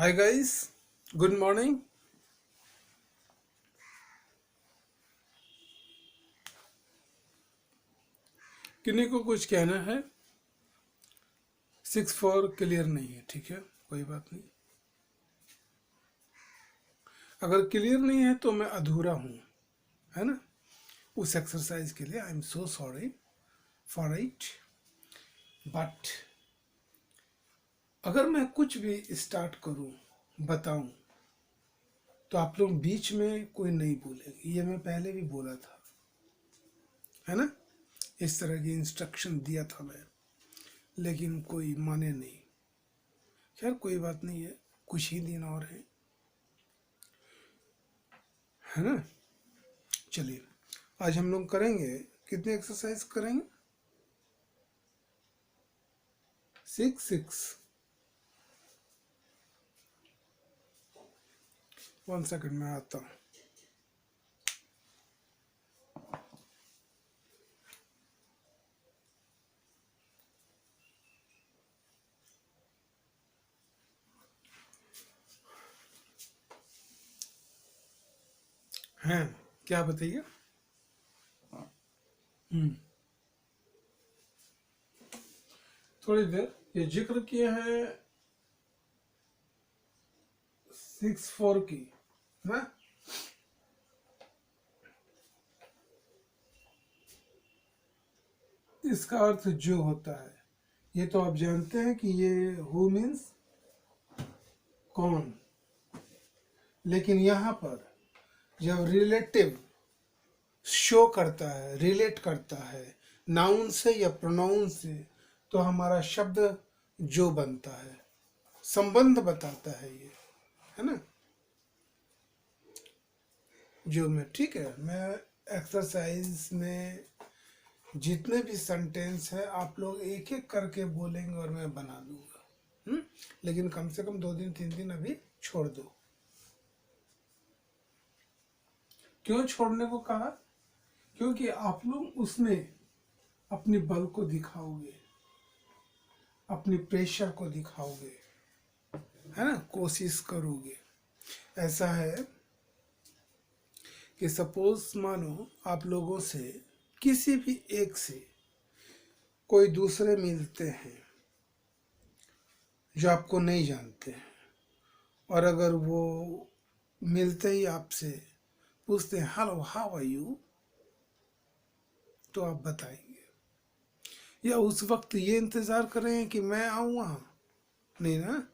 Hi guys, good morning. किन्हीं को कुछ कहना है? 6-4 क्लियर नहीं है, ठीक है, कोई बात नहीं। अगर क्लियर नहीं है तो मैं अधूरा हूँ, है ना? उस एक्सरसाइज के लिए I am so sorry for it. But अगर मैं कुछ भी स्टार्ट करूँ, बताऊँ, तो आप लोग बीच में कोई नहीं बोलेंगे। ये मैं पहले भी बोला था, है ना? इस तरह की इंस्ट्रक्शन दिया था मैं, लेकिन कोई माने नहीं। खैर कोई बात नहीं है, कुछ ही दिन और हैं, है ना? चलिए, आज हम लोग करेंगे, कितने एक्सरसाइज करेंगे? 6 1 सेकंड में आता हूँ। हैं, क्या बताइए? थोड़ी देर ये जिक्र किए हैं 6-4 की, ना? इसका अर्थ जो होता है, ये तो आप जानते हैं कि ये हु मीन्स कौन। लेकिन यहाँ पर जब रिलेटिव शो करता है, रिलेट करता है नाउन से या प्रोनाउन से, तो हमारा शब्द जो बनता है, संबंध बताता है ये, है ना? जो मैं, ठीक है, मैं एक्सरसाइज में जितने भी सेंटेंस है आप लोग एक एक करके बोलेंगे और मैं बना दूंगा। लेकिन कम से कम 2 दिन 3 दिन अभी छोड़ दो। क्यों छोड़ने को कहा? क्योंकि आप लोग उसमें अपनी बल को दिखाओगे, अपनी प्रेशर को दिखाओगे, है ना? कोशिश करोगे। ऐसा है कि सपोज मानो आप लोगों से किसी भी एक से कोई दूसरे मिलते हैं जो आपको नहीं जानते हैं, और अगर वो मिलते ही आपसे पूछते हैं हेलो हाउ आर यू, तो आप बताएंगे, या उस वक्त ये इंतज़ार करें कि मैं आऊँ वहाँ? नहीं ना?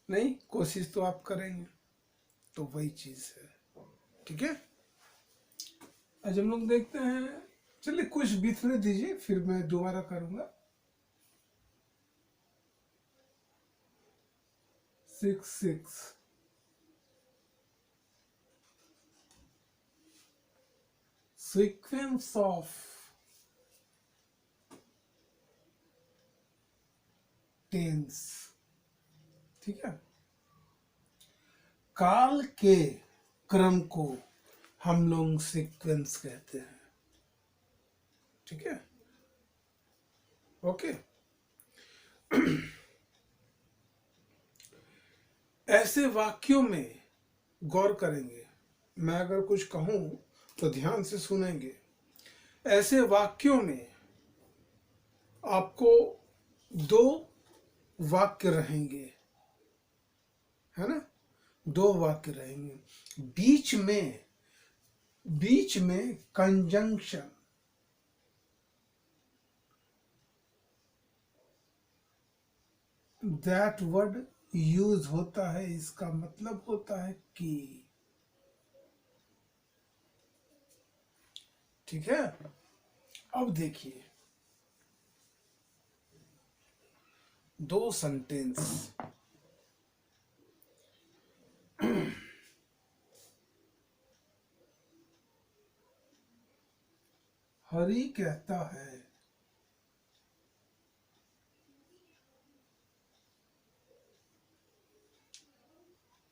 नहीं, कोशिश तो आप करेंगे। तो वही चीज़ है, ठीक है? आज हम लोग देखते हैं, चलिए कुछ बीतने दीजिए, फिर मैं दोबारा करूँगा। 6 sequence of टेंस, ठीक है? काल के क्रम को हम लोग सीक्वेंस कहते हैं, ठीक है? ओके। ऐसे वाक्यों में गौर करेंगे, मैं अगर कुछ कहूं तो ध्यान से सुनेंगे। ऐसे वाक्यों में आपको 2 वाक्य रहेंगे, है ना? 2 वाक्य रहेंगे, बीच में कंजंक्शन, दैट वर्ड यूज होता है, इसका मतलब होता है कि, ठीक है? अब देखिए 2 सेंटेंस। हरि कहता है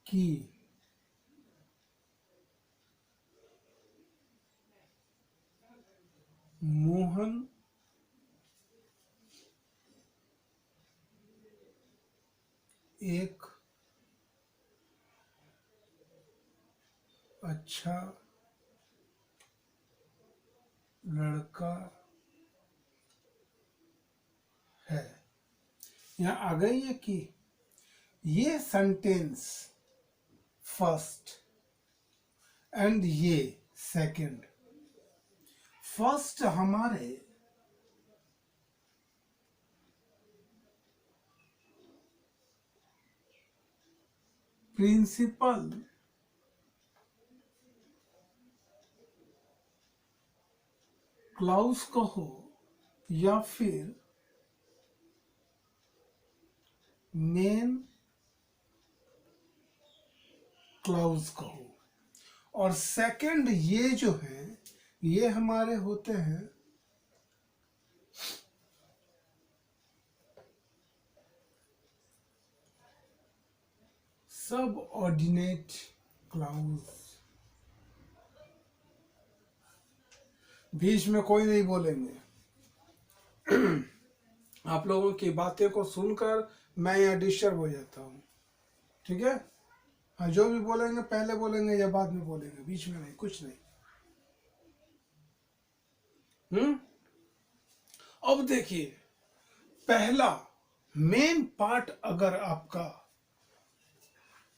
कि मोहन एक अच्छा लड़का है। यहाँ आ गई है कि ये सेंटेंस फर्स्ट एंड ये सेकंड। फर्स्ट हमारे प्रिंसिपल क्लाउस कहो या फिर मेन क्लाउस कहो, और सेकंड ये जो है ये हमारे होते हैं सब ऑर्डिनेट क्लाउज। बीच में कोई नहीं बोलेंगे। आप लोगों की बातें को सुनकर मैं यहाँ डिस्टर्ब हो जाता हूँ, ठीक है। हाँ, जो भी बोलेंगे पहले बोलेंगे या बाद में बोलेंगे, बीच में नहीं, कुछ नहीं। अब देखिए, पहला मेन पार्ट, अगर आपका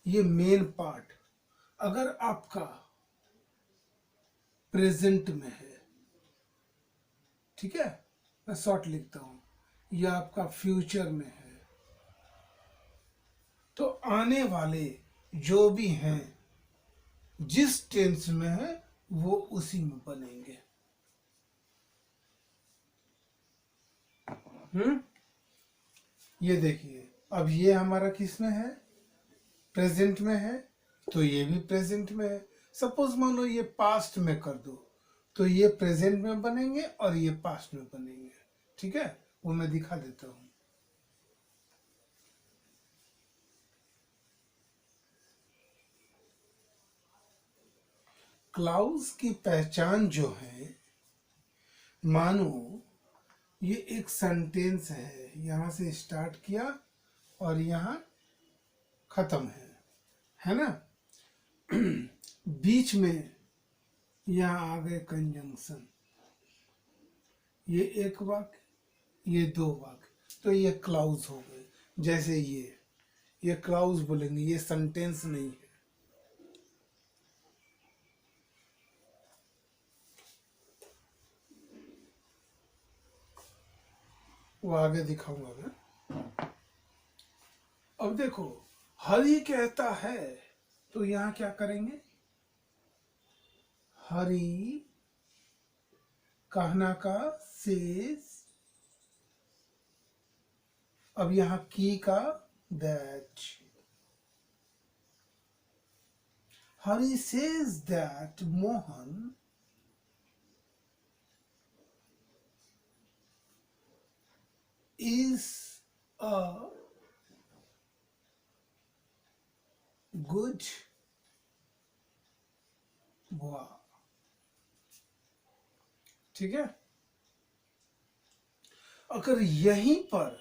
ये मेन पार्ट अगर आपका प्रेजेंट में है, ठीक है, मैं शॉर्ट लिखता हूं, या आपका फ्यूचर में है, तो आने वाले जो भी हैं जिस टेंस में है वो उसी में बनेंगे। ये देखिए, अब ये हमारा किस में है, प्रेजेंट में है, तो ये भी प्रेजेंट में है। सपोज मानो ये पास्ट में कर दो तो ये प्रेजेंट में बनेंगे और ये पास्ट में बनेंगे, ठीक है। वो मैं दिखा देता हूं। क्लाउज की पहचान जो है, मानो ये एक सेंटेंस है, यहां से स्टार्ट किया और यहां खत्म है ना। बीच में यहां आ गए कंजंक्शन, ये एक वाक्य, ये दो वाक्य, तो ये क्लाउज हो गए। जैसे ये क्लाउज बोलेंगे, ये सेंटेंस नहीं है। वो आगे दिखाऊंगा मैं। अब देखो, हरि कहता है, तो यहां क्या करेंगे, हरि कहना का सेज, अब यहां की का that, Hari says that Mohan is a good boy, ठीक है। अगर यहीं पर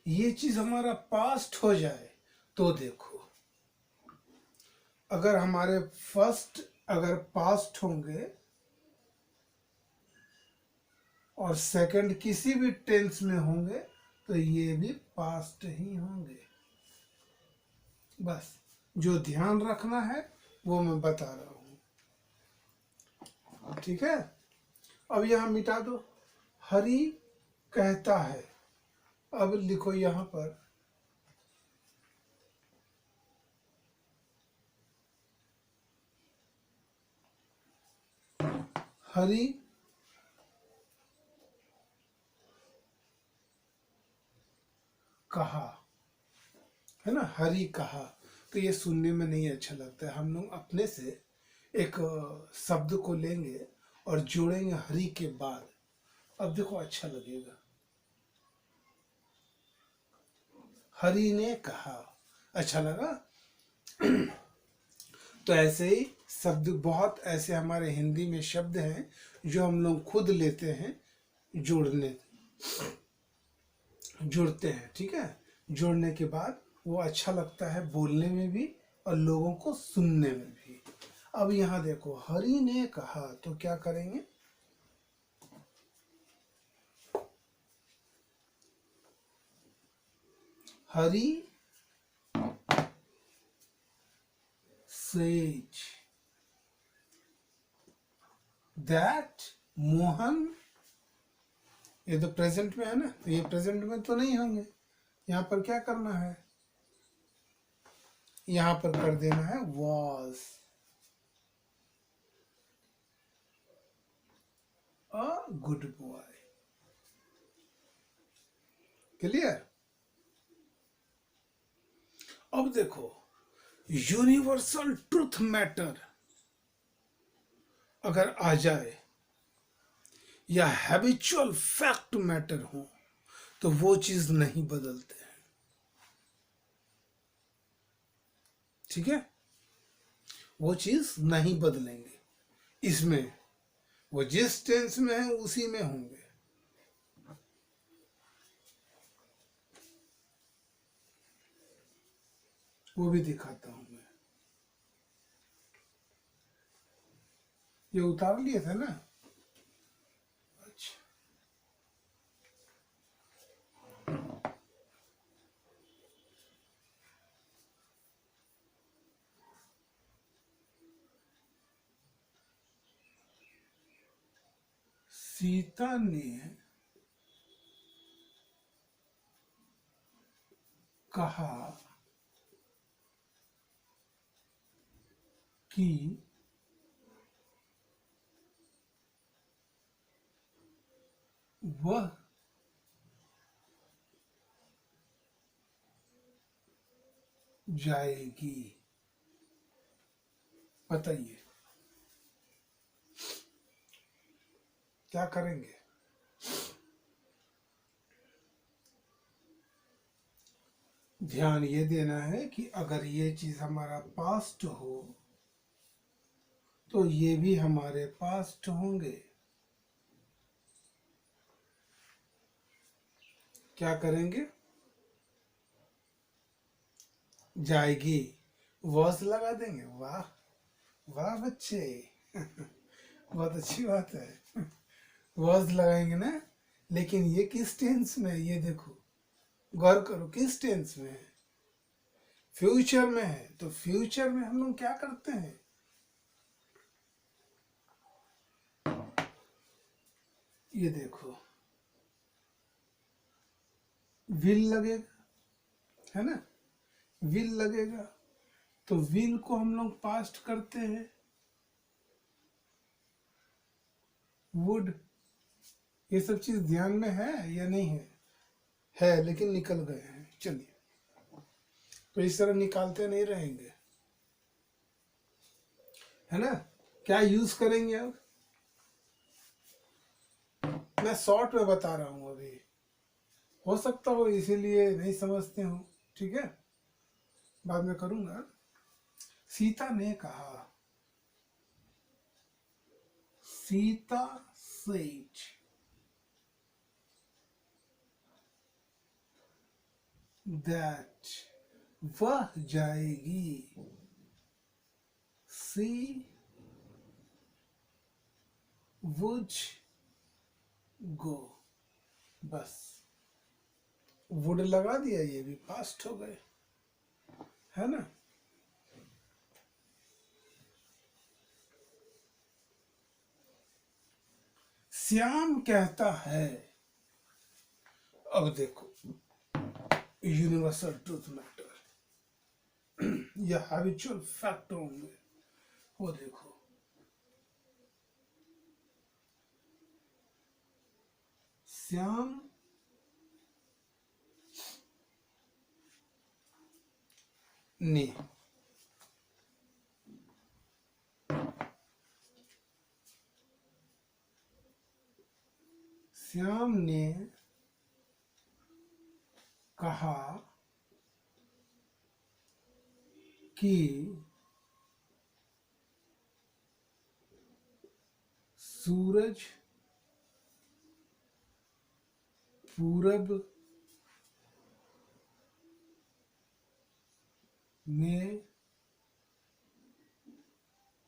ये चीज हमारा पास्ट हो जाए तो देखो, अगर हमारे फर्स्ट अगर पास्ट होंगे और सेकंड किसी भी टेंस में होंगे तो ये भी पास्ट ही होंगे। बस जो ध्यान रखना है वो मैं बता रहा हूं, ठीक है। अब यहां मिटा दो, हरि कहता है। अब लिखो यहां पर हरि कहा, है ना, हरि कहा। तो ये सुनने में नहीं अच्छा लगता है। हम लोग अपने से एक शब्द को लेंगे और जोड़ेंगे हरि के बाद, अब देखो अच्छा लगेगा। हरि ने कहा, अच्छा लगा। तो ऐसे ही शब्द बहुत ऐसे हमारे हिंदी में शब्द हैं जो हम लोग खुद लेते हैं, जुड़ते हैं, ठीक है। जोड़ने के बाद वो अच्छा लगता है बोलने में भी और लोगों को सुनने में भी। अब यहाँ देखो, हरि ने कहा, तो क्या करेंगे? हरि said that मोहन, ये तो प्रेजेंट में है ना, तो ये प्रेजेंट में तो नहीं होंगे। यहाँ पर क्या करना है? यहाँ पर कर देना है was a good boy। Clear? अब देखो, यूनिवर्सल ट्रूथ मैटर अगर आ जाए या हैबिचुअल फैक्ट मैटर हो तो वो चीज नहीं बदलते हैं। ठीक है, वो चीज नहीं बदलेंगे। इसमें वो जिस टेंस में है उसी में होंगे। वो भी दिखाता हूं मैं। ये उतार लिए थे ना? अच्छा, सीता ने कहा कि वह जाएगी। बताइए क्या करेंगे? ध्यान ये देना है कि अगर ये चीज हमारा पास्ट हो तो ये भी हमारे पास्ट होंगे। क्या करेंगे? जाएगी, वॉस लगा देंगे। वाह वाह बच्चे बहुत अच्छी बात है। वॉस लगाएंगे ना, लेकिन ये किस टेंस में है? ये देखो, गौर करो, किस टेंस में है? फ्यूचर में है। तो फ्यूचर में हम लोग क्या करते हैं? ये देखो, विल लगेगा, है ना? विल लगेगा, तो विल को हम लोग पास्ट करते हैं वुड। ये सब चीज ध्यान में है या नहीं है? है, लेकिन निकल गए हैं। चलिए, तो इस तरह निकालते नहीं रहेंगे, है ना? क्या यूज करेंगे अब? मैं शॉर्ट में बता रहा हूं अभी, हो सकता हो इसीलिए नहीं समझते हो। ठीक है, बाद में करूंगा। सीता ने कहा, सीता सेड दैट, वह जाएगी। सी वुड गो। बस वुड लगा दिया, ये भी पास्ट हो गए, है ना? श्याम कहता है, अब देखो, यूनिवर्सल ट्रूथ मैटर या हैबिचुअल फैक्ट होंगे। वो देखो, श्याम ने श्याम ने कहा कि सूरज पूरब में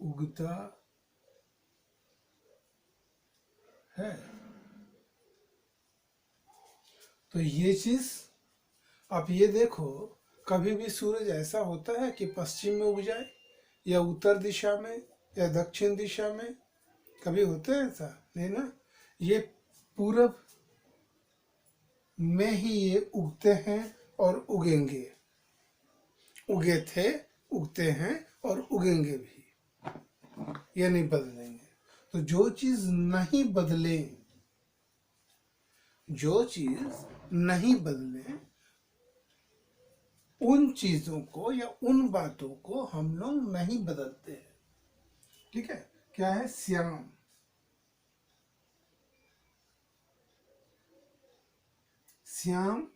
उगता है। तो ये चीज आप ये देखो, कभी भी सूरज ऐसा होता है कि पश्चिम में उग जाए या उत्तर दिशा में या दक्षिण दिशा में, कभी होता है ऐसा? नहीं ना। ये पूरब में ही ये उगते हैं और उगेंगे, उगे थे, उगते हैं और उगेंगे भी, ये नहीं बदलेंगे। तो जो चीज नहीं बदले, जो चीज नहीं बदले, उन चीजों को या उन बातों को हम लोग नहीं बदलते हैं। ठीक है? क्या है? Shyam, Shyam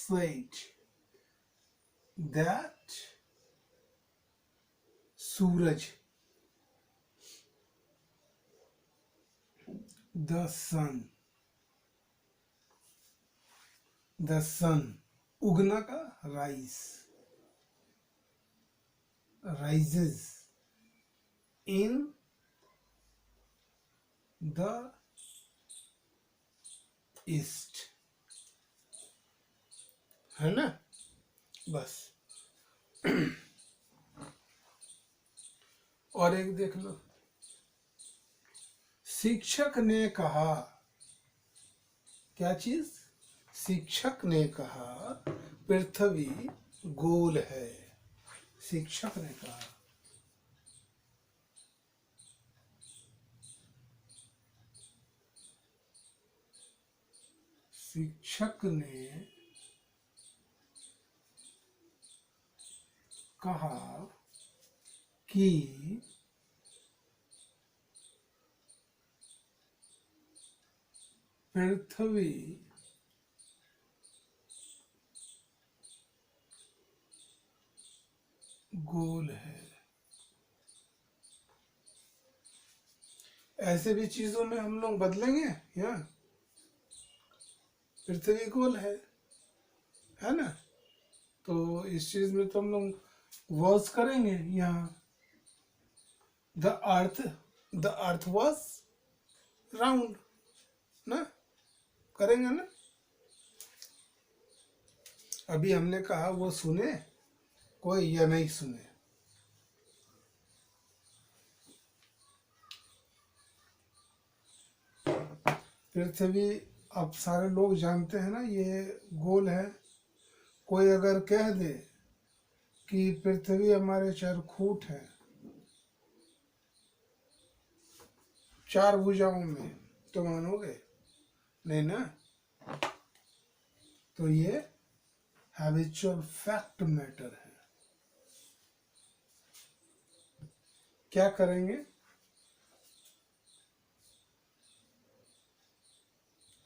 said that Suraj, the sun, the sun, उगना का rise, rises in the east, है ना? बस। और एक देख लो, शिक्षक ने कहा, क्या चीज? शिक्षक ने कहा पृथ्वी गोल है। शिक्षक ने कहा, शिक्षक ने कहा कि पृथ्वी गोल है। ऐसे भी चीजों में हम लोग बदलेंगे या? पृथ्वी गोल है ना? तो इस चीज में तो हम लोग वर्स करेंगे यहाँ, द अर्थ वॉज राउंड ना, करेंगे ना? अभी हमने कहा वो सुने कोई या नहीं सुने? पृथ्वी अब सारे लोग जानते हैं ना ये गोल है। कोई अगर कह दे कि पृथ्वी हमारे चरखूट है, चार भुजाओं में, तो मानोगे? नहीं ना। तो ये हैबिचुअल फैक्ट मैटर है। क्या करेंगे?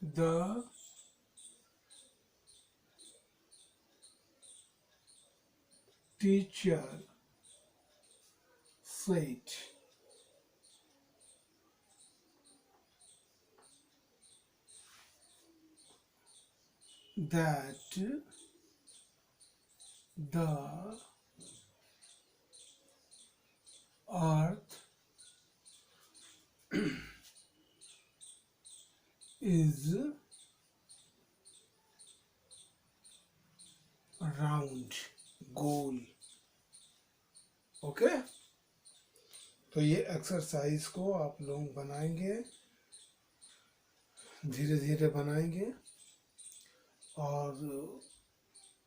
The teacher said that the earth is round, goal. Okay? तो ये एक्सरसाइज को आप लोग बनाएंगे, धीरे धीरे बनाएंगे, और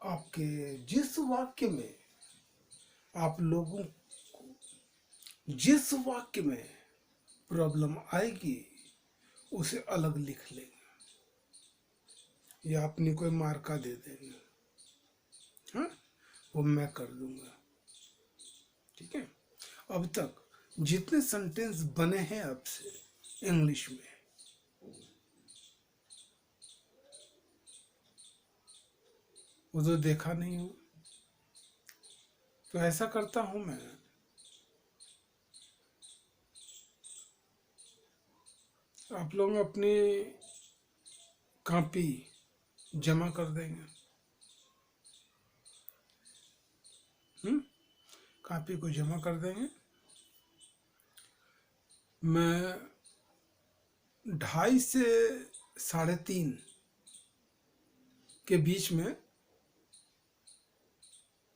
आपके जिस वाक्य में आप लोगों को, जिस वाक्य में प्रॉब्लम आएगी उसे अलग लिख लेंगे या अपनी कोई मार्का दे देंगे। हाँ, वो मैं कर दूंगा। ठीक है? अब तक जितने सेंटेंस बने हैं आपसे इंग्लिश में, वो तो देखा नहीं हो। तो ऐसा करता हूं मैं, आप लोग अपनी कॉपी जमा कर देंगे। कॉपी को जमा कर देंगे। मैं 2:30 से 3:30 के बीच में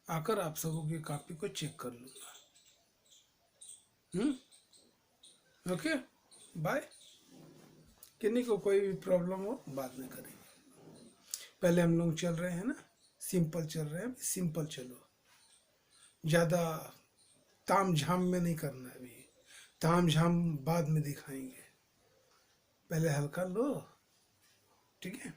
आकर आप सबों की कॉपी को चेक कर लूँगा। Okay, bye. किन्हीं को कोई भी प्रॉब्लम हो बाद में करेंगे। पहले हम लोग चल रहे हैं ना, सिंपल चल रहे हैं, सिंपल चलो। ज़्यादा ताम झाम में नहीं करना है अभी, ताम झाम बाद में दिखाएंगे, पहले हल्का लो, ठीक है।